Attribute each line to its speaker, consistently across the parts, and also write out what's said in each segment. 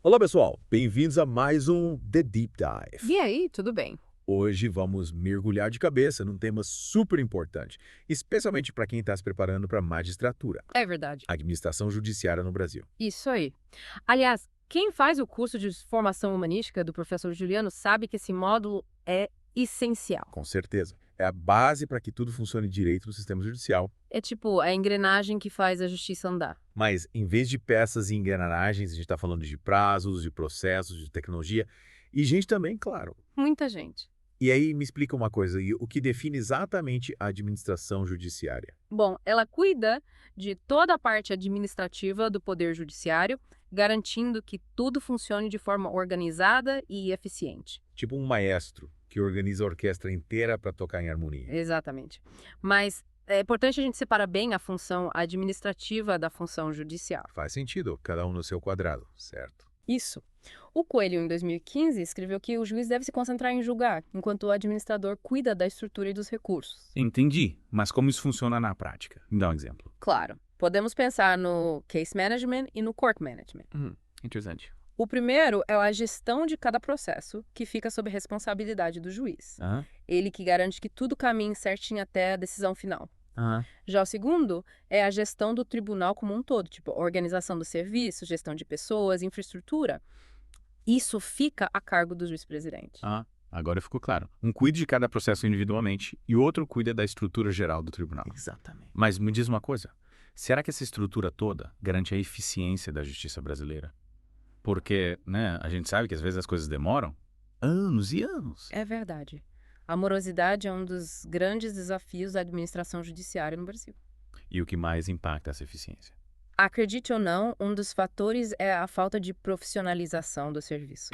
Speaker 1: Olá, pessoal! Bem-vindos a mais um The Deep Dive.
Speaker 2: E aí, tudo bem?
Speaker 1: Hoje vamos mergulhar de cabeça num tema super importante, especialmente para quem está se preparando para a magistratura,
Speaker 2: É verdade.
Speaker 1: a administração judiciária no Brasil.
Speaker 2: Isso aí. Aliás, quem faz o curso de formação humanística do professor Juliano sabe que esse módulo é essencial.
Speaker 1: Com certeza. É a base para que tudo funcione direito no sistema judicial.
Speaker 2: É tipo a engrenagem que faz a justiça andar.
Speaker 1: Mas, em vez de peças e engrenagens, a gente está falando de prazos, de processos, de tecnologia e gente também, claro.
Speaker 2: Muita gente.
Speaker 1: E aí, me explica uma coisa, e o que define exatamente a administração judiciária?
Speaker 2: Bom, ela cuida de toda a parte administrativa do Poder Judiciário, garantindo que tudo funcione de forma organizada e eficiente.
Speaker 1: Tipo um maestro que organiza a orquestra inteira para tocar em harmonia.
Speaker 2: Exatamente. Mas é importante a gente separar bem a função administrativa da função judicial.
Speaker 1: Faz sentido, cada um no seu quadrado, certo?
Speaker 2: Isso. O Coelho, em 2015, escreveu que o juiz deve se concentrar em julgar, enquanto o administrador cuida da estrutura e dos recursos.
Speaker 3: Entendi, mas como isso funciona na prática? Me dá um exemplo.
Speaker 2: Claro, podemos pensar no case management e no court management.
Speaker 3: Interessante.
Speaker 2: O primeiro é a gestão de cada processo, que fica sob responsabilidade do juiz.
Speaker 3: Aham,
Speaker 2: Ele que garante que tudo caminhe certinho até a decisão final.
Speaker 3: aham.
Speaker 2: Já o segundo é a gestão do tribunal como um todo, tipo organização do serviço, gestão de pessoas, infraestrutura. Isso fica a cargo do juiz-presidente.
Speaker 3: Ah, agora ficou claro. Um cuida de cada processo individualmente e o outro cuida da estrutura geral do tribunal.
Speaker 1: Exatamente.
Speaker 3: Mas me diz uma coisa, será que essa estrutura toda garante a eficiência da justiça brasileira? Porque, né, a gente sabe que às vezes as coisas demoram anos e anos.
Speaker 2: É verdade. A morosidade é um dos grandes desafios da administração judiciária no Brasil.
Speaker 3: E o que mais impacta essa eficiência?
Speaker 2: Acredite ou não, um dos fatores é a falta de profissionalização do serviço.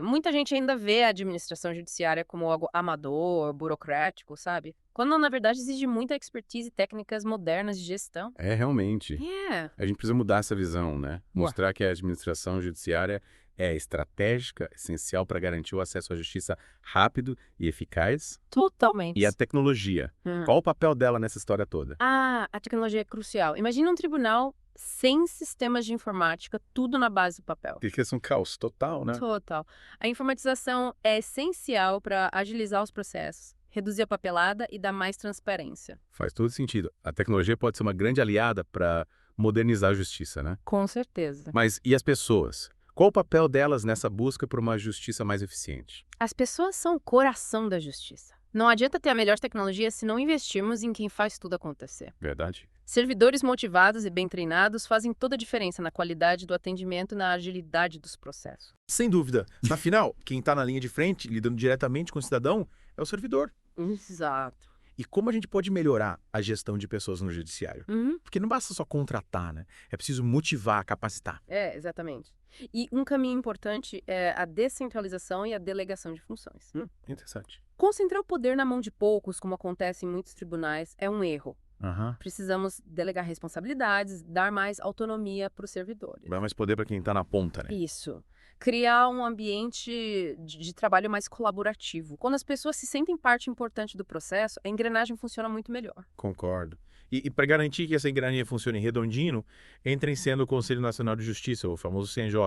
Speaker 2: Muita gente ainda vê a administração judiciária como algo amador, burocrático, sabe? Quando, na verdade, exige muita expertise e técnicas modernas de gestão.
Speaker 4: É, realmente.
Speaker 2: É.
Speaker 4: A gente precisa mudar essa visão, né? Mostrar que a administração judiciária é estratégica, essencial para garantir o acesso à justiça rápido e eficaz.
Speaker 2: Totalmente.
Speaker 4: E a tecnologia.
Speaker 2: Hum.
Speaker 4: Qual o papel dela nessa história toda?
Speaker 2: Ah, a tecnologia é crucial. Imagina um tribunal sem sistemas de informática, tudo na base do papel.
Speaker 4: Porque é um caos total, né?
Speaker 2: Total. A informatização é essencial para agilizar os processos, reduzir a papelada e dar mais transparência.
Speaker 4: Faz todo sentido. A tecnologia pode ser uma grande aliada para modernizar a justiça, né?
Speaker 2: Com certeza.
Speaker 4: Mas e as pessoas? Qual o papel delas nessa busca por uma justiça mais eficiente?
Speaker 2: As pessoas são o coração da justiça. Não adianta ter a melhor tecnologia se não investirmos em quem faz tudo acontecer.
Speaker 4: Verdade?
Speaker 2: Servidores motivados e bem treinados fazem toda a diferença na qualidade do atendimento e na agilidade dos processos.
Speaker 1: Sem dúvida. Afinal, quem está na linha de frente, lidando diretamente com o cidadão, é o servidor.
Speaker 2: Exato.
Speaker 1: E como a gente pode melhorar a gestão de pessoas no judiciário? Porque não basta só contratar, né? É preciso motivar, capacitar.
Speaker 2: Exatamente. E um caminho importante é a descentralização e a delegação de funções.
Speaker 1: Interessante.
Speaker 2: Concentrar o poder na mão de poucos, como acontece em muitos tribunais, é um erro.
Speaker 1: Aham.
Speaker 2: Precisamos delegar responsabilidades, dar mais autonomia para os servidores.
Speaker 1: Dá mais poder para quem está na ponta, né?
Speaker 2: Isso. Criar um ambiente de trabalho mais colaborativo. Quando as pessoas se sentem parte importante do processo, a engrenagem funciona muito melhor.
Speaker 1: Concordo. E para garantir que essa engrenagem funcione redondinho, entra em cena o Conselho Nacional de Justiça, o famoso CNJ.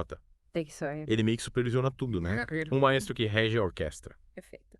Speaker 2: Tem que ser.
Speaker 1: Ele meio que supervisiona tudo, né? Um maestro que rege a orquestra.
Speaker 2: Perfeito.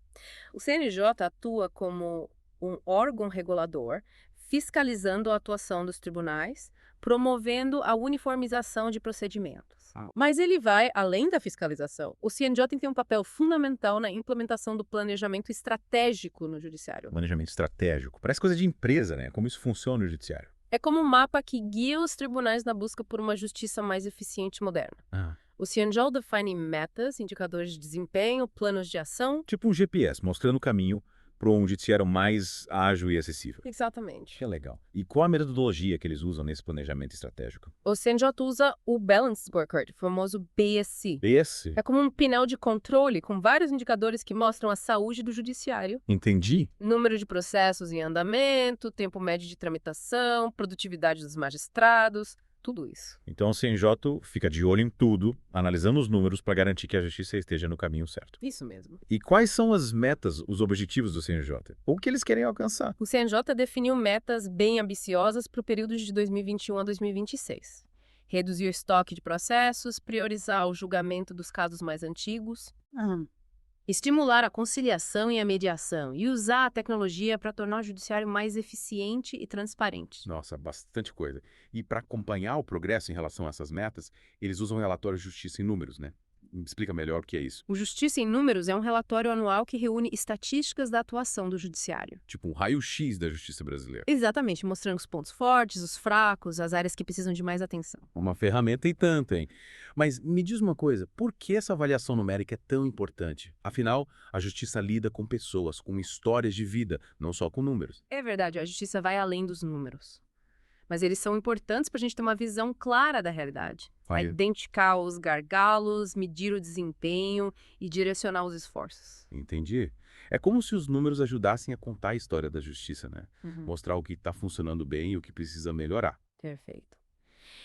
Speaker 2: O CNJ atua como um órgão regulador, fiscalizando a atuação dos tribunais, promovendo a uniformização de procedimentos. Mas ele vai além da fiscalização. O CNJ tem um papel fundamental na implementação do planejamento estratégico no judiciário.
Speaker 1: Planejamento estratégico. Parece coisa de empresa, né? Como isso funciona no judiciário.
Speaker 2: É como um mapa que guia os tribunais na busca por uma justiça mais eficiente e moderna. O CNJ define metas, indicadores de desempenho, planos de ação.
Speaker 1: Tipo um GPS, mostrando o caminho para um judiciário mais ágil e acessível.
Speaker 2: Exatamente.
Speaker 1: Que legal. E qual a metodologia que eles usam nesse planejamento estratégico?
Speaker 2: O CNJ usa o Balanced Scorecard, o famoso BSC.
Speaker 1: Esse?
Speaker 2: É como um painel de controle com vários indicadores que mostram a saúde do judiciário,
Speaker 1: Entendi.
Speaker 2: número de processos em andamento, tempo médio de tramitação, produtividade dos magistrados, tudo isso.
Speaker 1: Então o CNJ fica de olho em tudo, analisando os números para garantir que a justiça esteja no caminho certo.
Speaker 2: Isso mesmo.
Speaker 1: E quais são as metas, os objetivos do CNJ? O que eles querem alcançar?
Speaker 2: O CNJ definiu metas bem ambiciosas para o período de 2021 a 2026. reduzir o estoque de processos, priorizar o julgamento dos casos mais antigos, estimular a conciliação e a mediação e usar a tecnologia para tornar o judiciário mais eficiente e transparente.
Speaker 4: Nossa, bastante coisa. E para acompanhar o progresso em relação a essas metas, eles usam relatório de justiça em números, né? Me explica melhor o que é isso.
Speaker 2: O Justiça em Números é um relatório anual que reúne estatísticas da atuação do judiciário.
Speaker 4: Tipo um raio-x da justiça brasileira.
Speaker 2: Exatamente, mostrando os pontos fortes, os fracos, as áreas que precisam de mais atenção.
Speaker 4: Uma ferramenta e tanto, hein? Mas me diz uma coisa, por que essa avaliação numérica é tão importante? Afinal, a justiça lida com pessoas, com histórias de vida, não só com números.
Speaker 2: É verdade, a justiça vai além dos números. Mas eles são importantes para a gente ter uma visão clara da realidade.
Speaker 4: Vai.
Speaker 2: Identificar os gargalos, medir o desempenho e direcionar os esforços.
Speaker 4: Entendi. É como se os números ajudassem a contar a história da justiça, né? Mostrar o que está funcionando bem e o que precisa melhorar.
Speaker 2: Perfeito.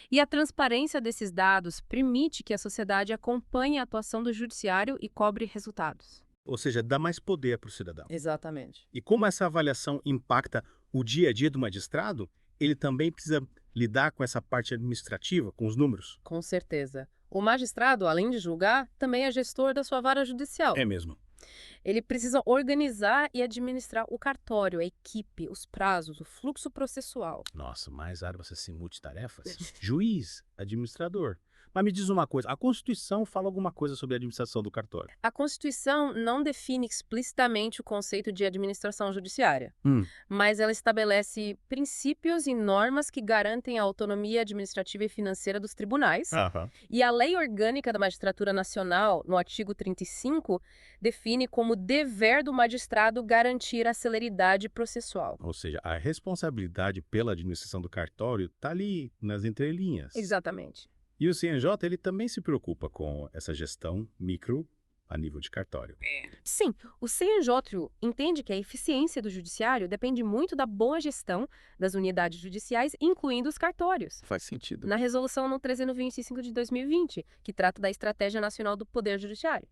Speaker 2: E a transparência desses dados permite que a sociedade acompanhe a atuação do judiciário e cobre resultados.
Speaker 5: Ou seja, dá mais poder para o cidadão.
Speaker 2: Exatamente.
Speaker 5: E como essa avaliação impacta o dia a dia do magistrado, ele também precisa lidar com essa parte administrativa, com os números.
Speaker 2: Com certeza. O magistrado, além de julgar, também é gestor da sua vara judicial.
Speaker 5: É mesmo.
Speaker 2: Ele precisa organizar e administrar o cartório, a equipe, os prazos, o fluxo processual.
Speaker 5: Nossa, mais árduas assim, multitarefas. Juiz, administrador. Mas me diz uma coisa, a Constituição fala alguma coisa sobre a administração do cartório?
Speaker 2: A Constituição não define explicitamente o conceito de administração judiciária, mas ela estabelece princípios e normas que garantem a autonomia administrativa e financeira dos tribunais. E a Lei Orgânica da Magistratura Nacional, no artigo 35, define como dever do magistrado garantir a celeridade processual.
Speaker 5: Ou seja, a responsabilidade pela administração do cartório está ali nas entrelinhas.
Speaker 2: Exatamente.
Speaker 5: E o CNJ, ele também se preocupa com essa gestão micro a nível de cartório.
Speaker 2: Sim, o CNJ entende que a eficiência do judiciário depende muito da boa gestão das unidades judiciais, incluindo os cartórios.
Speaker 4: Faz sentido.
Speaker 2: Na resolução no 325 de 2020, que trata da Estratégia Nacional do Poder Judiciário.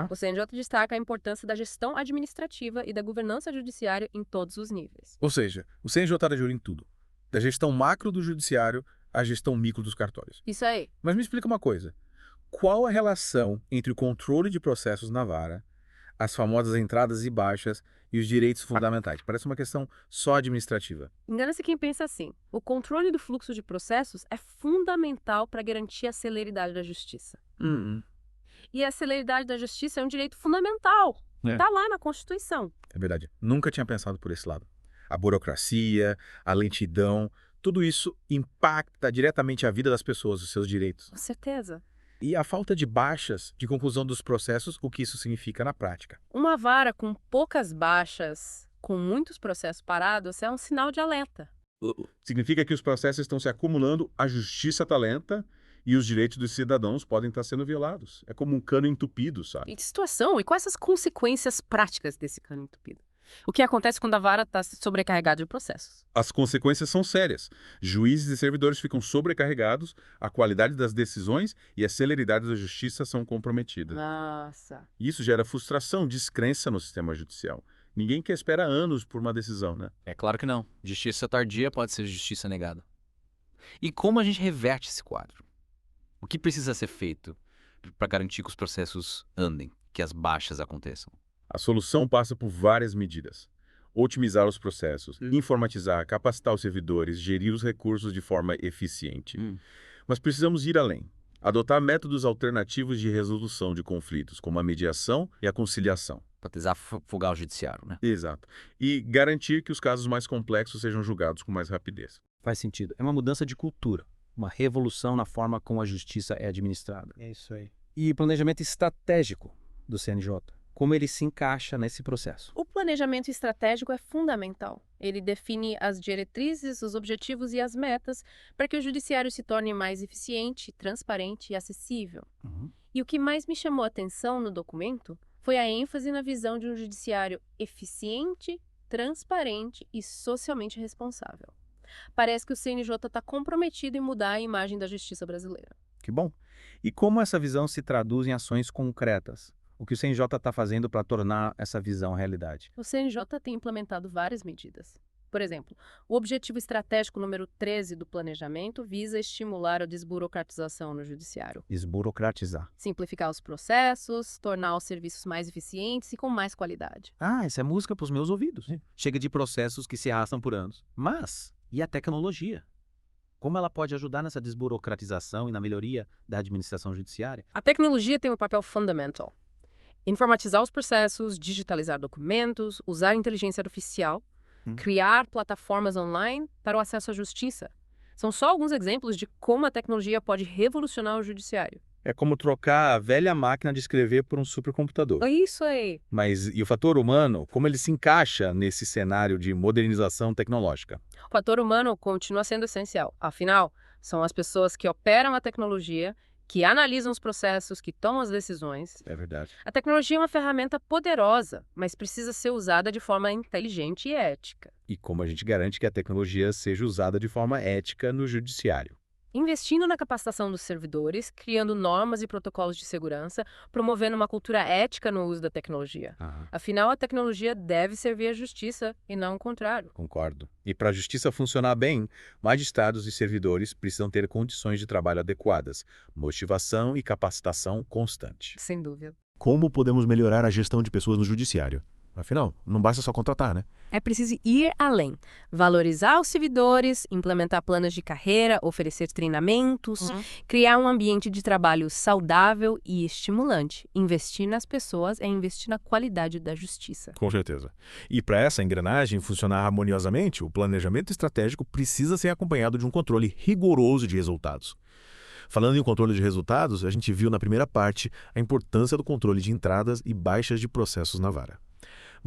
Speaker 2: O CNJ destaca a importância da gestão administrativa e da governança judiciária em todos os níveis.
Speaker 1: Ou seja, o CNJ está de olho em tudo. Da gestão macro do judiciário à gestão micro dos cartórios.
Speaker 2: Isso aí.
Speaker 1: Mas me explica uma coisa. Qual a relação entre o controle de processos na vara, as famosas entradas e baixas e os direitos fundamentais? Parece uma questão só administrativa.
Speaker 2: Engana-se quem pensa assim. O controle do fluxo de processos é fundamental para garantir a celeridade da justiça. E a celeridade da justiça é um direito fundamental. Está lá na Constituição.
Speaker 1: É verdade. Nunca tinha pensado por esse lado. A burocracia, a lentidão, tudo isso impacta diretamente a vida das pessoas, os seus direitos.
Speaker 2: Com certeza.
Speaker 1: E a falta de baixas de conclusão dos processos, o que isso significa na prática?
Speaker 2: Uma vara com poucas baixas, com muitos processos parados, é um sinal de alerta.
Speaker 4: Significa que os processos estão se acumulando, a justiça está lenta e os direitos dos cidadãos podem estar sendo violados. É como um cano entupido, sabe?
Speaker 2: E que situação? E quais as consequências práticas desse cano entupido? O que acontece quando a vara está sobrecarregada de processos?
Speaker 4: As consequências são sérias. Juízes e servidores ficam sobrecarregados, a qualidade das decisões e a celeridade da justiça são comprometidas.
Speaker 2: Nossa.
Speaker 4: Isso gera frustração, descrença no sistema judicial. Ninguém quer esperar anos por uma decisão, né?
Speaker 6: É claro que não. Justiça tardia pode ser justiça negada. E como a gente reverte esse quadro? O que precisa ser feito para garantir que os processos andem, que as baixas aconteçam?
Speaker 4: A solução passa por várias medidas. Otimizar os processos, informatizar, capacitar os servidores, gerir os recursos de forma eficiente. Mas precisamos ir além. Adotar métodos alternativos de resolução de conflitos, como a mediação e a conciliação.
Speaker 6: Para desafogar o judiciário, né?
Speaker 4: Exato. E garantir que os casos mais complexos sejam julgados com mais rapidez.
Speaker 7: Faz sentido. É uma mudança de cultura, uma revolução na forma como a justiça é administrada.
Speaker 5: É isso aí.
Speaker 7: E planejamento estratégico do CNJ. Como ele se encaixa nesse processo?
Speaker 2: O planejamento estratégico é fundamental. Ele define as diretrizes, os objetivos e as metas para que o judiciário se torne mais eficiente, transparente e acessível. E o que mais me chamou a atenção no documento foi a ênfase na visão de um judiciário eficiente, transparente e socialmente responsável. Parece que o CNJ está comprometido em mudar a imagem da justiça brasileira.
Speaker 7: Que bom. E como essa visão se traduz em ações concretas? O que o CNJ está fazendo para tornar essa visão realidade?
Speaker 2: O CNJ tem implementado várias medidas. Por exemplo, o objetivo estratégico número 13 do planejamento visa estimular a desburocratização no judiciário.
Speaker 7: Desburocratizar.
Speaker 2: Simplificar os processos, tornar os serviços mais eficientes e com mais qualidade.
Speaker 7: Ah, essa é música pros meus ouvidos. Chega de processos que se arrastam por anos. Mas, e a tecnologia? Como ela pode ajudar nessa desburocratização e na melhoria da administração judiciária?
Speaker 2: A tecnologia tem um papel fundamental. Informatizar os processos, digitalizar documentos, usar a inteligência artificial, criar plataformas online para o acesso à justiça. São só alguns exemplos de como a tecnologia pode revolucionar o judiciário.
Speaker 5: É como trocar a velha máquina de escrever por um supercomputador.
Speaker 2: É isso aí.
Speaker 5: Mas e o fator humano, como ele se encaixa nesse cenário de modernização tecnológica?
Speaker 2: O fator humano continua sendo essencial. Afinal, são as pessoas que operam a tecnologia, que analisam os processos, que tomam as decisões.
Speaker 5: É verdade.
Speaker 2: A tecnologia é uma ferramenta poderosa, mas precisa ser usada de forma inteligente e ética.
Speaker 5: E como a gente garante que a tecnologia seja usada de forma ética no judiciário?
Speaker 2: Investindo na capacitação dos servidores, criando normas e protocolos de segurança, promovendo uma cultura ética no uso da tecnologia. Afinal, a tecnologia deve servir à justiça e não o contrário.
Speaker 5: Concordo. E para a justiça funcionar bem, magistrados e servidores precisam ter condições de trabalho adequadas, motivação e capacitação constante.
Speaker 2: Sem dúvida.
Speaker 8: Como podemos melhorar a gestão de pessoas no judiciário? Afinal, não basta só contratar, né?
Speaker 2: É preciso ir além. Valorizar os servidores, implementar planos de carreira, oferecer treinamentos, criar um ambiente de trabalho saudável e estimulante. Investir nas pessoas é investir na qualidade da justiça.
Speaker 8: Com certeza. E para essa engrenagem funcionar harmoniosamente, o planejamento estratégico precisa ser acompanhado de um controle rigoroso de resultados. Falando em controle de resultados, a gente viu na primeira parte a importância do controle de entradas e baixas de processos na vara.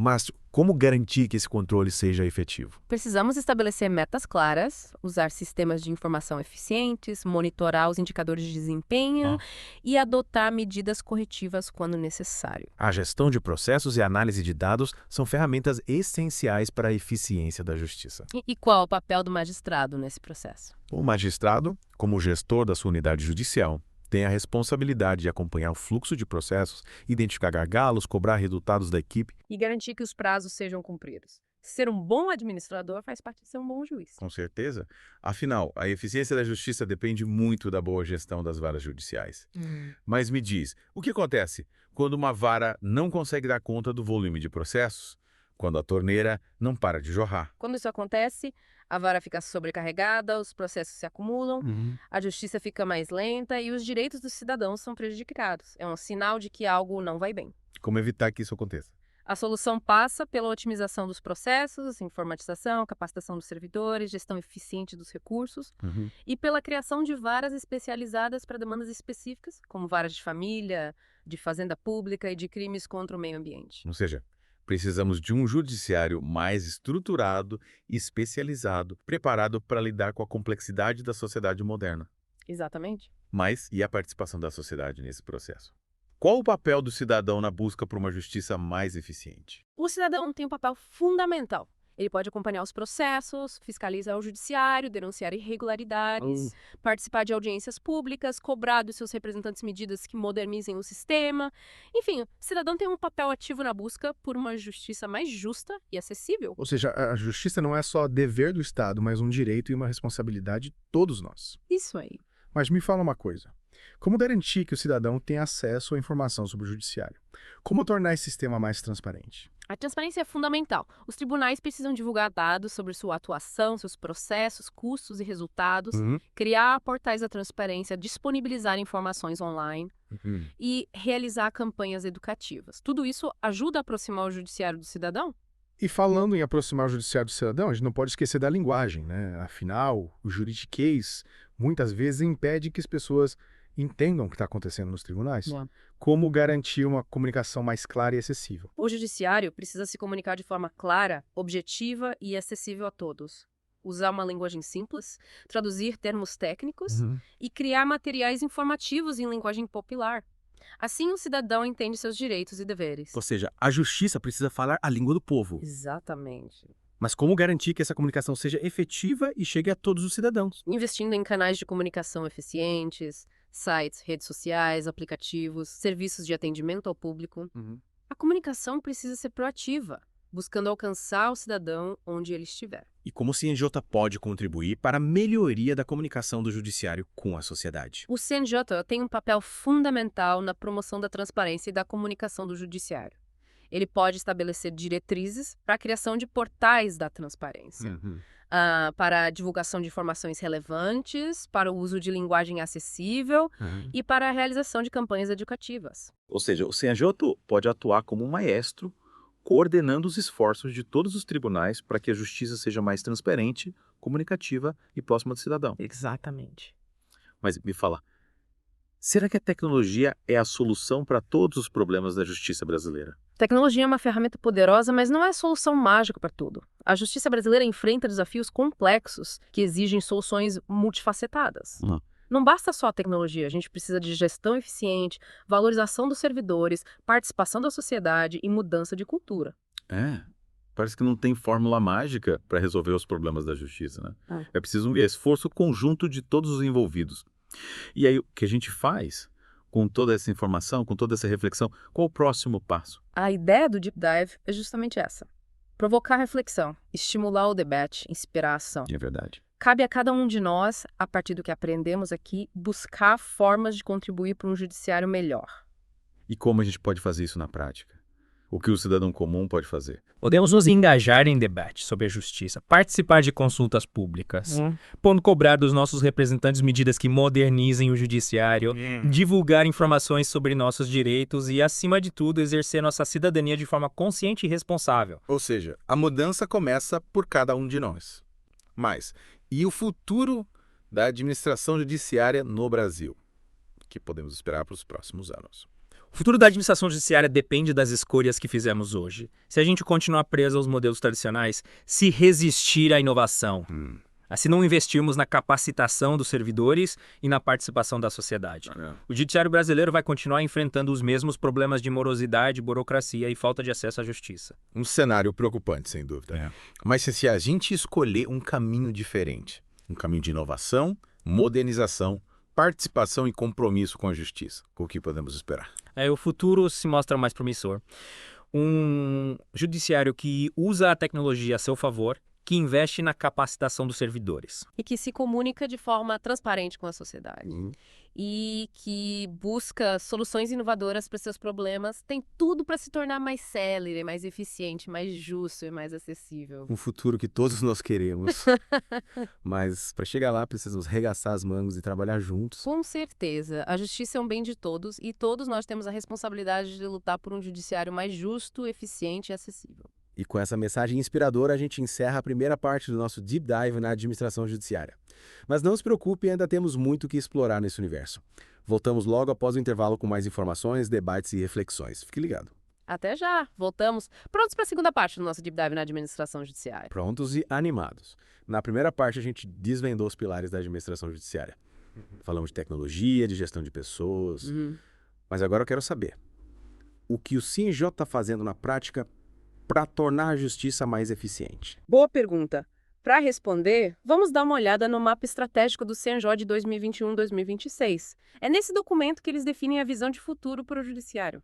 Speaker 8: Mas como garantir que esse controle seja efetivo?
Speaker 2: Precisamos estabelecer metas claras, usar sistemas de informação eficientes, monitorar os indicadores de desempenho e adotar medidas corretivas quando necessário.
Speaker 8: A gestão de processos e a análise de dados são ferramentas essenciais para a eficiência da justiça.
Speaker 2: E qual é o papel do magistrado nesse processo?
Speaker 8: O magistrado, como gestor da sua unidade judicial, tem a responsabilidade de acompanhar o fluxo de processos, identificar gargalos, cobrar resultados da equipe.
Speaker 2: E garantir que os prazos sejam cumpridos. Ser um bom administrador faz parte de ser um bom juiz.
Speaker 4: Com certeza. Afinal, a eficiência da justiça depende muito da boa gestão das varas judiciais. Mas me diz, o que acontece quando uma vara não consegue dar conta do volume de processos? Quando a torneira não para de jorrar?
Speaker 2: Quando isso acontece, a vara fica sobrecarregada, os processos se acumulam, a justiça fica mais lenta e os direitos dos cidadãos são prejudicados. É um sinal de que algo não vai bem.
Speaker 4: Como evitar que isso aconteça?
Speaker 2: A solução passa pela otimização dos processos, informatização, capacitação dos servidores, gestão eficiente dos recursos e pela criação de varas especializadas para demandas específicas, como varas de família, de fazenda pública e de crimes contra o meio ambiente.
Speaker 4: Ou seja, precisamos de um judiciário mais estruturado, especializado, preparado para lidar com a complexidade da sociedade moderna.
Speaker 2: Exatamente.
Speaker 4: Mas e a participação da sociedade nesse processo? Qual o papel do cidadão na busca por uma justiça mais eficiente?
Speaker 2: O cidadão tem um papel fundamental. Ele pode acompanhar os processos, fiscalizar o judiciário, denunciar irregularidades, participar de audiências públicas, cobrar dos seus representantes medidas que modernizem o sistema. Enfim, o cidadão tem um papel ativo na busca por uma justiça mais justa e acessível.
Speaker 9: Ou seja, a justiça não é só dever do Estado, mas um direito e uma responsabilidade de todos nós.
Speaker 2: Isso aí.
Speaker 9: Mas me fala uma coisa. Como garantir que o cidadão tenha acesso à informação sobre o judiciário? Como tornar esse sistema mais transparente?
Speaker 2: A transparência é fundamental. Os tribunais precisam divulgar dados sobre sua atuação, seus processos, custos e resultados, criar portais da transparência, disponibilizar informações online e realizar campanhas educativas. Tudo isso ajuda a aproximar o judiciário do cidadão?
Speaker 9: E falando em aproximar o judiciário do cidadão, a gente não pode esquecer da linguagem, né? Afinal, o juridiquês muitas vezes impede que as pessoas entendam o que está acontecendo nos tribunais. Como garantir uma comunicação mais clara e acessível?
Speaker 2: O judiciário precisa se comunicar de forma clara, objetiva e acessível a todos. Usar uma linguagem simples, traduzir termos técnicos e criar materiais informativos em linguagem popular. Assim, o cidadão entende seus direitos e deveres.
Speaker 7: Ou seja, a justiça precisa falar a língua do povo.
Speaker 2: Exatamente.
Speaker 7: Mas como garantir que essa comunicação seja efetiva e chegue a todos os cidadãos?
Speaker 2: Investindo em canais de comunicação eficientes, sites, redes sociais, aplicativos, serviços de atendimento ao público. A comunicação precisa ser proativa. buscando alcançar o cidadão onde ele estiver.
Speaker 5: E como o CNJ pode contribuir para a melhoria da comunicação do judiciário com a sociedade?
Speaker 2: O CNJ tem um papel fundamental na promoção da transparência e da comunicação do judiciário. Ele pode estabelecer diretrizes para a criação de portais da transparência, para a divulgação de informações relevantes, para o uso de linguagem acessível e para a realização de campanhas educativas.
Speaker 4: Ou seja, o CNJ pode atuar como um maestro, coordenando os esforços de todos os tribunais para que a justiça seja mais transparente, comunicativa e próxima do cidadão.
Speaker 10: Exatamente.
Speaker 4: Mas me fala, será que a tecnologia é a solução para todos os problemas da justiça brasileira?
Speaker 2: Tecnologia é uma ferramenta poderosa, mas não é a solução mágica para tudo. A justiça brasileira enfrenta desafios complexos que exigem soluções multifacetadas. Não basta só a tecnologia, a gente precisa de gestão eficiente, valorização dos servidores, participação da sociedade e mudança de cultura.
Speaker 4: Parece que não tem fórmula mágica para resolver os problemas da justiça, né? É preciso um esforço conjunto de todos os envolvidos. E aí, o que a gente faz com toda essa informação, com toda essa reflexão, qual o próximo passo?
Speaker 2: A ideia do Deep Dive é justamente essa. Provocar reflexão, estimular o debate, inspirar a ação.
Speaker 4: É verdade.
Speaker 2: Cabe a cada um de nós, a partir do que aprendemos aqui, buscar formas de contribuir para um judiciário melhor.
Speaker 4: E como a gente pode fazer isso na prática? O que o cidadão comum pode fazer?
Speaker 10: Podemos nos engajar em debate sobre a justiça, participar de consultas públicas, cobrar dos nossos representantes medidas que modernizem o judiciário, divulgar informações sobre nossos direitos e, acima de tudo, exercer nossa cidadania de forma consciente e responsável.
Speaker 5: Ou seja, a mudança começa por cada um de nós. Mas, e o futuro da administração judiciária no Brasil? O que podemos esperar para os próximos anos?
Speaker 10: O futuro da administração judiciária depende das escolhas que fizemos hoje. Se a gente continuar preso aos modelos tradicionais, se resistir à inovação, se não investirmos na capacitação dos servidores e na participação da sociedade. O judiciário brasileiro vai continuar enfrentando os mesmos problemas de morosidade, burocracia e falta de acesso à justiça.
Speaker 5: Um cenário preocupante, sem dúvida. Mas se a gente escolher um caminho diferente, um caminho de inovação, modernização, participação e compromisso com a justiça, o que podemos esperar?
Speaker 10: O futuro se mostra mais promissor. Um judiciário que usa a tecnologia a seu favor, que investe na capacitação dos servidores.
Speaker 2: E que se comunica de forma transparente com a sociedade. E que busca soluções inovadoras para seus problemas. Tem tudo para se tornar mais célere, mais eficiente, mais justo e mais acessível.
Speaker 5: Um futuro que todos nós queremos. Mas para chegar lá, precisamos regaçar as mangas e trabalhar juntos.
Speaker 2: Com certeza. A justiça é um bem de todos e todos nós temos a responsabilidade de lutar por um judiciário mais justo, eficiente e acessível.
Speaker 5: E com essa mensagem inspiradora, a gente encerra a primeira parte do nosso Deep Dive na administração judiciária. Mas não se preocupe, ainda temos muito que explorar nesse universo. Voltamos logo após o intervalo com mais informações, debates e reflexões. Fique ligado.
Speaker 2: Até já! Voltamos prontos para a segunda parte do nosso Deep Dive na administração judiciária.
Speaker 5: Prontos e animados. Na primeira parte, a gente desvendou os pilares da administração judiciária. Falamos de tecnologia, de gestão de pessoas. Mas agora eu quero saber o que o CNJ está fazendo na prática para tornar a justiça mais eficiente.
Speaker 2: Boa pergunta. Para responder, vamos dar uma olhada no mapa estratégico do CNJ de 2021-2026. É nesse documento que eles definem a visão de futuro para o judiciário.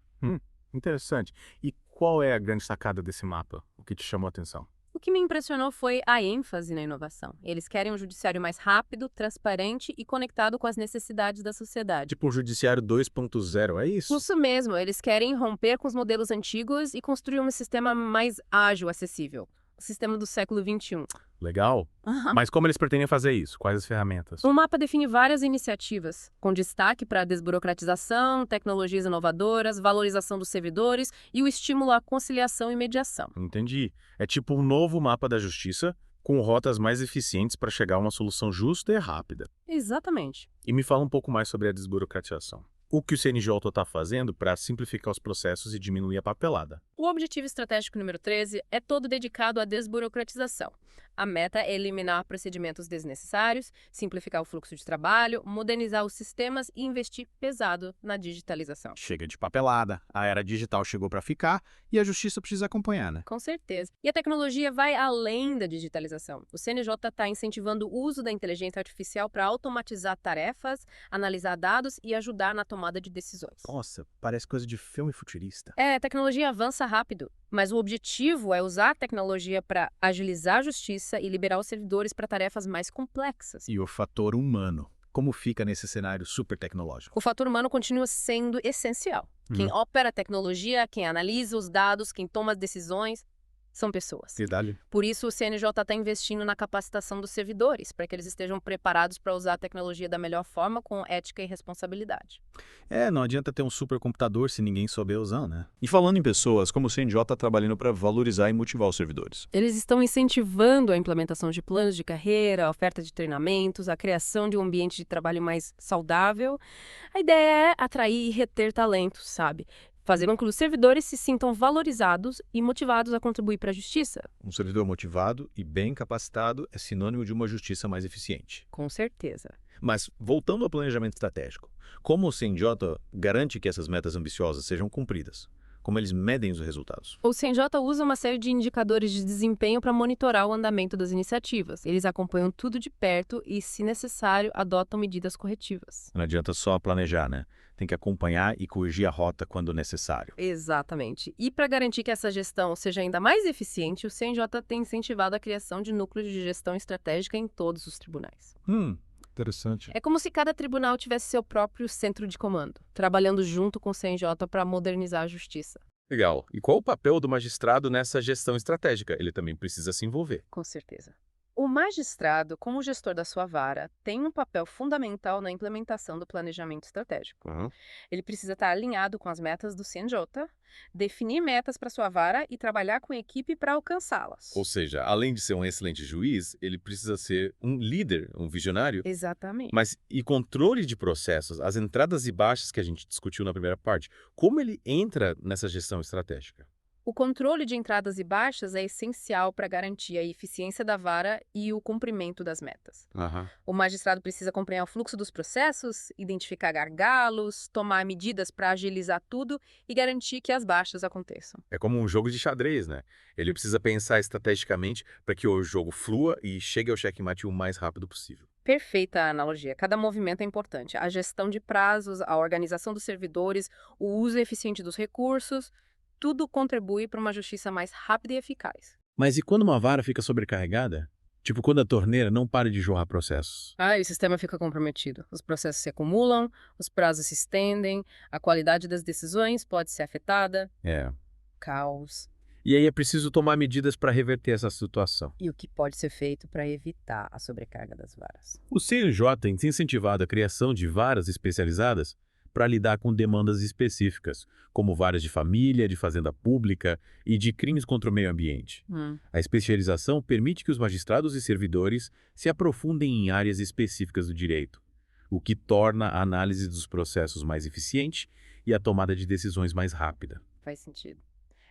Speaker 9: Interessante. E qual é a grande sacada desse mapa? O que te chamou a atenção?
Speaker 2: O que me impressionou foi a ênfase na inovação. Eles querem um judiciário mais rápido, transparente e conectado com as necessidades da sociedade.
Speaker 5: Tipo um judiciário 2.0, é isso?
Speaker 2: Isso mesmo, eles querem romper com os modelos antigos e construir um sistema mais ágil, acessível. O sistema do século XXI.
Speaker 9: Legal. Mas como eles pretendem fazer isso? Quais as ferramentas?
Speaker 2: O mapa define várias iniciativas, com destaque para a desburocratização, tecnologias inovadoras, valorização dos servidores e o estímulo à conciliação e mediação.
Speaker 9: Entendi. É tipo um novo mapa da justiça, com rotas mais eficientes para chegar a uma solução justa e rápida.
Speaker 2: Exatamente.
Speaker 9: E me fala um pouco mais sobre a desburocratização. O que o CNJ está fazendo para simplificar os processos e diminuir a papelada?
Speaker 2: O objetivo estratégico número 13 é todo dedicado à desburocratização. A meta é eliminar procedimentos desnecessários, simplificar o fluxo de trabalho, modernizar os sistemas e investir pesado na digitalização.
Speaker 7: Chega de papelada, a era digital chegou para ficar e a justiça precisa acompanhar, né?
Speaker 2: Com certeza. E a tecnologia vai além da digitalização. O CNJ está incentivando o uso da inteligência artificial para automatizar tarefas, analisar dados e ajudar na tomada de decisões.
Speaker 7: Nossa, parece coisa de filme futurista.
Speaker 2: A tecnologia avança rápido, mas o objetivo é usar a tecnologia para agilizar a justiça e liberar os servidores para tarefas mais complexas.
Speaker 8: E o fator humano, como fica nesse cenário super tecnológico?
Speaker 2: O fator humano continua sendo essencial. Quem opera a tecnologia, quem analisa os dados, quem toma as decisões, são pessoas.
Speaker 8: Verdade.
Speaker 2: Por isso, o CNJ está investindo na capacitação dos servidores, para que eles estejam preparados para usar a tecnologia da melhor forma, com ética e responsabilidade.
Speaker 8: Não adianta ter um supercomputador se ninguém souber usar, né?
Speaker 11: E falando em pessoas, como o CNJ está trabalhando para valorizar e motivar os servidores?
Speaker 2: Eles estão incentivando a implementação de planos de carreira, a oferta de treinamentos, a criação de um ambiente de trabalho mais saudável. A ideia é atrair e reter talentos, sabe? Fazer com que os servidores se sintam valorizados e motivados a contribuir para a justiça.
Speaker 11: Um servidor motivado e bem capacitado é sinônimo de uma justiça mais eficiente.
Speaker 2: Com certeza.
Speaker 8: Mas, voltando ao planejamento estratégico, como o CNJ garante que essas metas ambiciosas sejam cumpridas? Como eles medem os resultados?
Speaker 2: O CNJ usa uma série de indicadores de desempenho para monitorar o andamento das iniciativas. Eles acompanham tudo de perto e, se necessário, adotam medidas corretivas.
Speaker 8: Não adianta só planejar, né? Tem que acompanhar e corrigir a rota quando necessário.
Speaker 2: Exatamente. E para garantir que essa gestão seja ainda mais eficiente, o CNJ tem incentivado a criação de núcleos de gestão estratégica em todos os tribunais.
Speaker 9: Interessante.
Speaker 2: É como se cada tribunal tivesse seu próprio centro de comando, trabalhando junto com o CNJ para modernizar a justiça.
Speaker 4: Legal. E qual o papel do magistrado nessa gestão estratégica? Ele também precisa se envolver.
Speaker 2: Com certeza. O magistrado, como gestor da sua vara, tem um papel fundamental na implementação do planejamento estratégico. Ele precisa estar alinhado com as metas do CNJ, definir metas para sua vara e trabalhar com a equipe para alcançá-las.
Speaker 4: Ou seja, além de ser um excelente juiz, ele precisa ser um líder, um visionário.
Speaker 2: Exatamente.
Speaker 4: Mas e controle de processos, as entradas e baixas que a gente discutiu na primeira parte, como ele entra nessa gestão estratégica?
Speaker 2: O controle de entradas e baixas é essencial para garantir a eficiência da vara e o cumprimento das metas. O magistrado precisa acompanhar o fluxo dos processos, identificar gargalos, tomar medidas para agilizar tudo e garantir que as baixas aconteçam.
Speaker 4: É como um jogo de xadrez, né? Ele precisa pensar estrategicamente para que o jogo flua e chegue ao checkmate o mais rápido possível.
Speaker 2: Perfeita a analogia. Cada movimento é importante. A gestão de prazos, a organização dos servidores, o uso eficiente dos recursos, tudo contribui para uma justiça mais rápida e eficaz.
Speaker 1: Mas e quando uma vara fica sobrecarregada? Tipo, quando a torneira não para de jorrar processos?
Speaker 2: E o sistema fica comprometido. Os processos se acumulam, os prazos se estendem, a qualidade das decisões pode ser afetada. Caos.
Speaker 1: E aí é preciso tomar medidas para reverter essa situação.
Speaker 2: E o que pode ser feito para evitar a sobrecarga das varas?
Speaker 1: O CNJ tem incentivado a criação de varas especializadas para lidar com demandas específicas, como varas de família, de fazenda pública e de crimes contra o meio ambiente. A especialização permite que os magistrados e servidores se aprofundem em áreas específicas do direito, o que torna a análise dos processos mais eficiente e a tomada de decisões mais rápida.
Speaker 2: Faz sentido.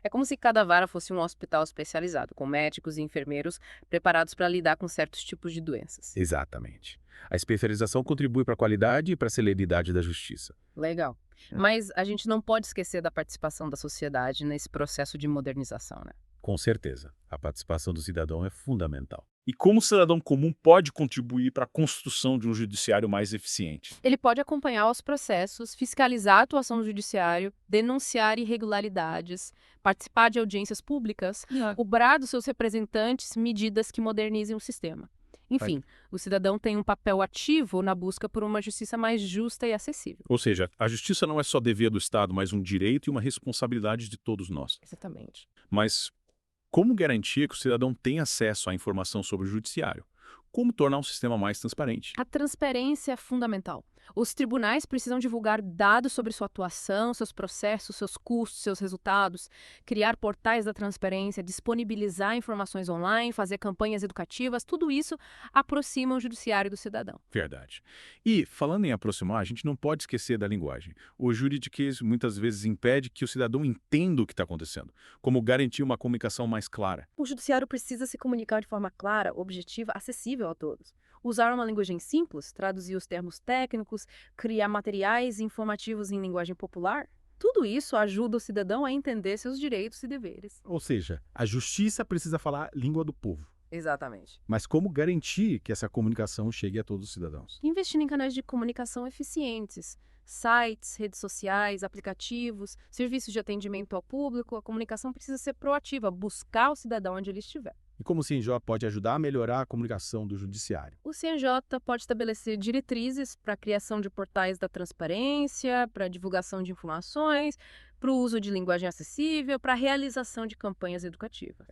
Speaker 2: É como se cada vara fosse um hospital especializado, com médicos e enfermeiros preparados para lidar com certos tipos de doenças.
Speaker 1: Exatamente. A especialização contribui para a qualidade e para a celeridade da justiça.
Speaker 2: Legal. Mas a gente não pode esquecer da participação da sociedade nesse processo de modernização, né?
Speaker 1: Com certeza. A participação do cidadão é fundamental.
Speaker 11: E como o cidadão comum pode contribuir para a construção de um judiciário mais eficiente?
Speaker 2: Ele pode acompanhar os processos, fiscalizar a atuação do judiciário, denunciar irregularidades, participar de audiências públicas, cobrar dos seus representantes medidas que modernizem o sistema. Enfim, o cidadão tem um papel ativo na busca por uma justiça mais justa e acessível.
Speaker 11: Ou seja, a justiça não é só dever do Estado, mas um direito e uma responsabilidade de todos nós.
Speaker 2: Exatamente.
Speaker 11: Mas como garantir que o cidadão tenha acesso à informação sobre o judiciário? Como tornar um sistema mais transparente?
Speaker 2: A transparência é fundamental. Os tribunais precisam divulgar dados sobre sua atuação, seus processos, seus custos, seus resultados, criar portais da transparência, disponibilizar informações online, fazer campanhas educativas, tudo isso aproxima o judiciário do cidadão.
Speaker 11: Verdade. E, falando em aproximar, a gente não pode esquecer da linguagem. O juridiquês muitas vezes impede que o cidadão entenda o que está acontecendo, como garantir uma comunicação mais clara.
Speaker 2: O judiciário precisa se comunicar de forma clara, objetiva, acessível a todos. Usar uma linguagem simples, traduzir os termos técnicos, criar materiais informativos em linguagem popular, tudo isso ajuda o cidadão a entender seus direitos e deveres.
Speaker 9: Ou seja, a justiça precisa falar língua do povo.
Speaker 2: Exatamente.
Speaker 9: Mas como garantir que essa comunicação chegue a todos os cidadãos?
Speaker 2: Investindo em canais de comunicação eficientes, Sites, redes sociais, aplicativos, serviços de atendimento ao público, a comunicação precisa ser proativa, buscar o cidadão onde ele estiver.
Speaker 9: E como o CNJ pode ajudar a melhorar a comunicação do judiciário?
Speaker 2: O CNJ pode estabelecer diretrizes para a criação de portais da transparência, para a divulgação de informações, para o uso de linguagem acessível, para a realização de campanhas educativas.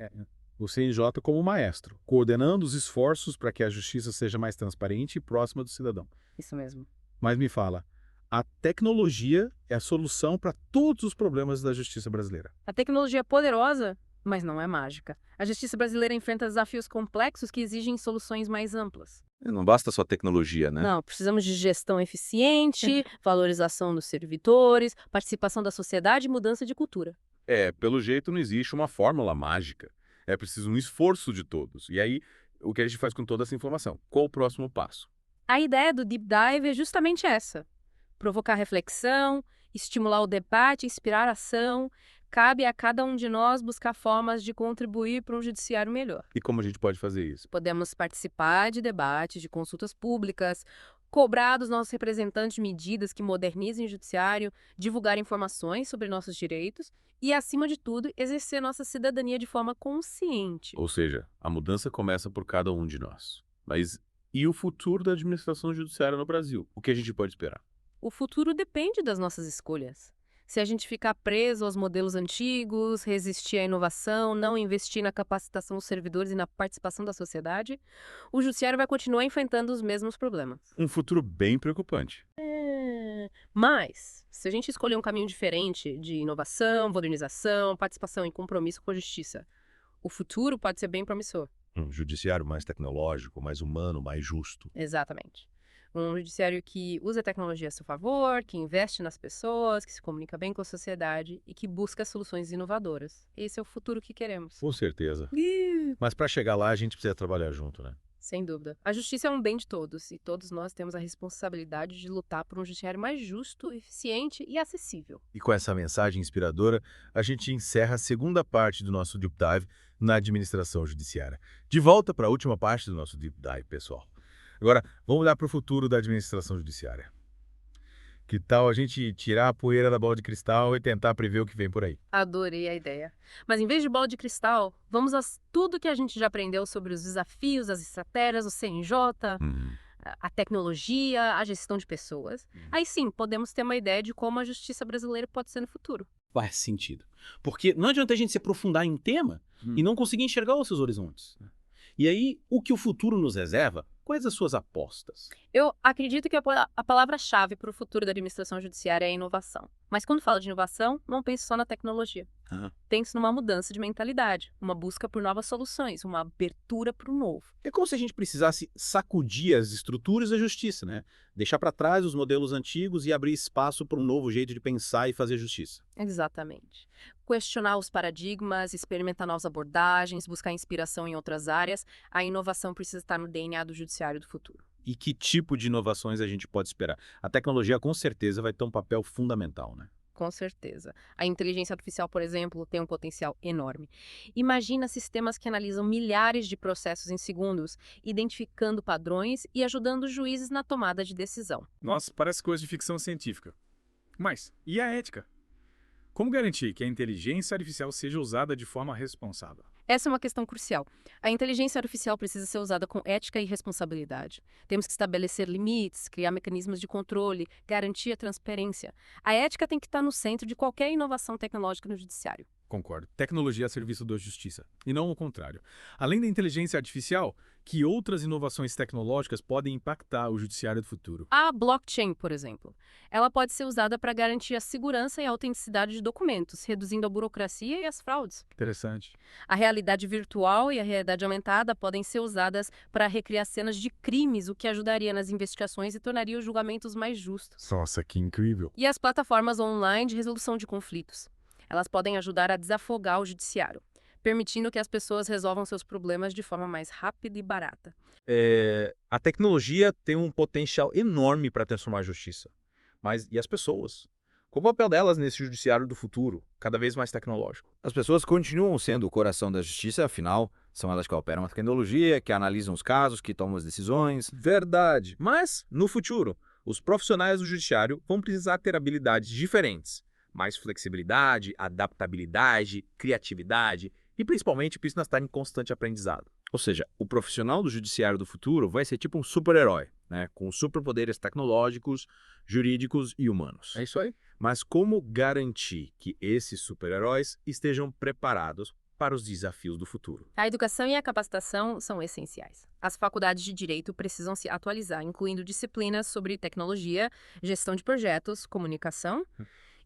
Speaker 9: O CNJ como maestro, coordenando os esforços para que a justiça seja mais transparente e próxima do cidadão.
Speaker 2: Isso mesmo.
Speaker 9: Mas me fala, a tecnologia é a solução para todos os problemas da justiça brasileira.
Speaker 2: A tecnologia é poderosa, mas não é mágica. A justiça brasileira enfrenta desafios complexos que exigem soluções mais amplas.
Speaker 4: Não basta só tecnologia, né?
Speaker 2: Não, precisamos de gestão eficiente, valorização dos servidores, participação da sociedade e mudança de cultura.
Speaker 4: Pelo jeito não existe uma fórmula mágica. É preciso um esforço de todos. E aí, o que a gente faz com toda essa informação? Qual o próximo passo?
Speaker 2: A ideia do Deep Dive é justamente essa. Provocar reflexão, estimular o debate, inspirar ação. Cabe a cada um de nós buscar formas de contribuir para um judiciário melhor.
Speaker 4: E como a gente pode fazer isso?
Speaker 2: Podemos participar de debates, de consultas públicas, cobrar dos nossos representantes medidas que modernizem o judiciário, divulgar informações sobre nossos direitos e, acima de tudo, exercer nossa cidadania de forma consciente.
Speaker 4: Ou seja, a mudança começa por cada um de nós. Mas e o futuro da administração judiciária no Brasil? O que a gente pode esperar?
Speaker 2: O futuro depende das nossas escolhas. Se a gente ficar preso aos modelos antigos, resistir à inovação, não investir na capacitação dos servidores e na participação da sociedade, o judiciário vai continuar enfrentando os mesmos problemas.
Speaker 4: Um futuro bem preocupante.
Speaker 2: Mas, se a gente escolher um caminho diferente de inovação, modernização, participação e compromisso com a justiça, o futuro pode ser bem promissor.
Speaker 8: Um judiciário mais tecnológico, mais humano, mais justo.
Speaker 2: Exatamente. Um judiciário que usa a tecnologia a seu favor, que investe nas pessoas, que se comunica bem com a sociedade e que busca soluções inovadoras. Esse é o futuro que queremos.
Speaker 4: Com certeza.
Speaker 8: Mas para chegar lá, a gente precisa trabalhar junto, né?
Speaker 2: Sem dúvida. A justiça é um bem de todos e todos nós temos a responsabilidade de lutar por um judiciário mais justo, eficiente e acessível.
Speaker 8: E com essa mensagem inspiradora, a gente encerra a segunda parte do nosso Deep Dive na administração judiciária. De volta para a última parte do nosso Deep Dive, pessoal. Agora, vamos olhar para o futuro da administração judiciária. Que tal a gente tirar a poeira da bola de cristal e tentar prever o que vem por aí?
Speaker 2: Adorei a ideia. Mas em vez de bola de cristal, vamos a tudo que a gente já aprendeu sobre os desafios, as estratégias, o CNJ, a tecnologia, a gestão de pessoas. Aí sim, podemos ter uma ideia de como a justiça brasileira pode ser no futuro.
Speaker 7: Faz sentido. Porque não adianta a gente se aprofundar em um tema e não conseguir enxergar os seus horizontes. E aí, o que o futuro nos reserva? Quais as suas apostas?
Speaker 2: Eu acredito que a palavra-chave para o futuro da administração judiciária é a inovação. Mas quando falo de inovação, não pense só na tecnologia. Pense numa mudança de mentalidade, uma busca por novas soluções, uma abertura para o novo.
Speaker 7: É como se a gente precisasse sacudir as estruturas da justiça, né? Deixar para trás os modelos antigos e abrir espaço para um novo jeito de pensar e fazer justiça.
Speaker 2: Exatamente. Questionar os paradigmas, experimentar novas abordagens, buscar inspiração em outras áreas. A inovação precisa estar no DNA do judiciário do futuro.
Speaker 7: E que tipo de inovações a gente pode esperar? A tecnologia, com certeza, vai ter um papel fundamental, né?
Speaker 2: Com certeza. A inteligência artificial, por exemplo, tem um potencial enorme. Imagina sistemas que analisam milhares de processos em segundos, identificando padrões e ajudando os juízes na tomada de decisão.
Speaker 11: Nossa, parece coisa de ficção científica. Mas, e a ética? Como garantir que a inteligência artificial seja usada de forma responsável?
Speaker 2: Essa é uma questão crucial. A inteligência artificial precisa ser usada com ética e responsabilidade. Temos que estabelecer limites, criar mecanismos de controle, garantir a transparência. A ética tem que estar no centro de qualquer inovação tecnológica no judiciário.
Speaker 11: Concordo. Tecnologia a serviço da justiça, e não o contrário. Além da inteligência artificial, que outras inovações tecnológicas podem impactar o judiciário do futuro?
Speaker 2: A blockchain, por exemplo. Ela pode ser usada para garantir a segurança e a autenticidade de documentos, reduzindo a burocracia e as fraudes.
Speaker 11: Interessante.
Speaker 2: A realidade virtual e a realidade aumentada podem ser usadas para recriar cenas de crimes, o que ajudaria nas investigações e tornaria os julgamentos mais justos.
Speaker 9: Nossa, que incrível.
Speaker 2: E as plataformas online de resolução de conflitos. Elas podem ajudar a desafogar o judiciário, permitindo que as pessoas resolvam seus problemas de forma mais rápida e barata.
Speaker 3: A tecnologia tem um potencial enorme para transformar a justiça. Mas e as pessoas? Qual o papel delas nesse judiciário do futuro, cada vez mais tecnológico?
Speaker 12: As pessoas continuam sendo o coração da justiça, afinal, são elas que operam a tecnologia, que analisam os casos, que tomam as decisões.
Speaker 3: Verdade. Mas, no futuro,
Speaker 13: Os profissionais do judiciário vão precisar ter habilidades diferentes, mais flexibilidade, adaptabilidade, criatividade e principalmente precisam estar em constante aprendizado. Ou seja, o profissional do judiciário do futuro vai ser tipo um super-herói, né? Com superpoderes tecnológicos, jurídicos e humanos.
Speaker 9: É isso aí.
Speaker 5: Mas como garantir que esses super-heróis estejam preparados para os desafios do futuro?
Speaker 2: A educação e a capacitação são essenciais. As faculdades de direito precisam se atualizar, incluindo disciplinas sobre tecnologia, gestão de projetos, comunicação.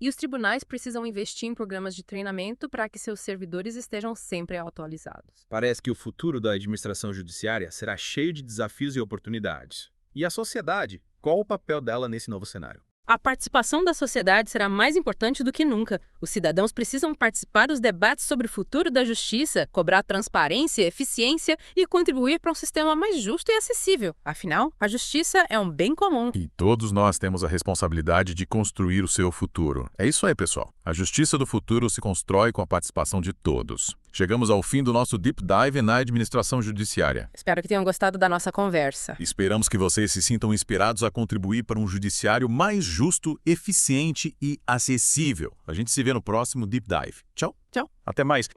Speaker 2: E os tribunais precisam investir em programas de treinamento para que seus servidores estejam sempre atualizados.
Speaker 13: Parece que o futuro da administração judiciária será cheio de desafios e oportunidades. E a sociedade? Qual o papel dela nesse novo cenário?
Speaker 2: A participação da sociedade será mais importante do que nunca. Os cidadãos precisam participar dos debates sobre o futuro da justiça, cobrar transparência, eficiência e contribuir para um sistema mais justo e acessível. Afinal, a justiça é um bem comum.
Speaker 8: E todos nós temos a responsabilidade de construir o seu futuro. É isso aí, pessoal. A justiça do futuro se constrói com a participação de todos. Chegamos ao fim do nosso Deep Dive na administração judiciária.
Speaker 2: Espero que tenham gostado da nossa conversa.
Speaker 8: Esperamos que vocês se sintam inspirados a contribuir para um judiciário mais justo, eficiente e acessível. A gente se vê no próximo Deep Dive. Tchau.
Speaker 2: Tchau.
Speaker 8: Até mais.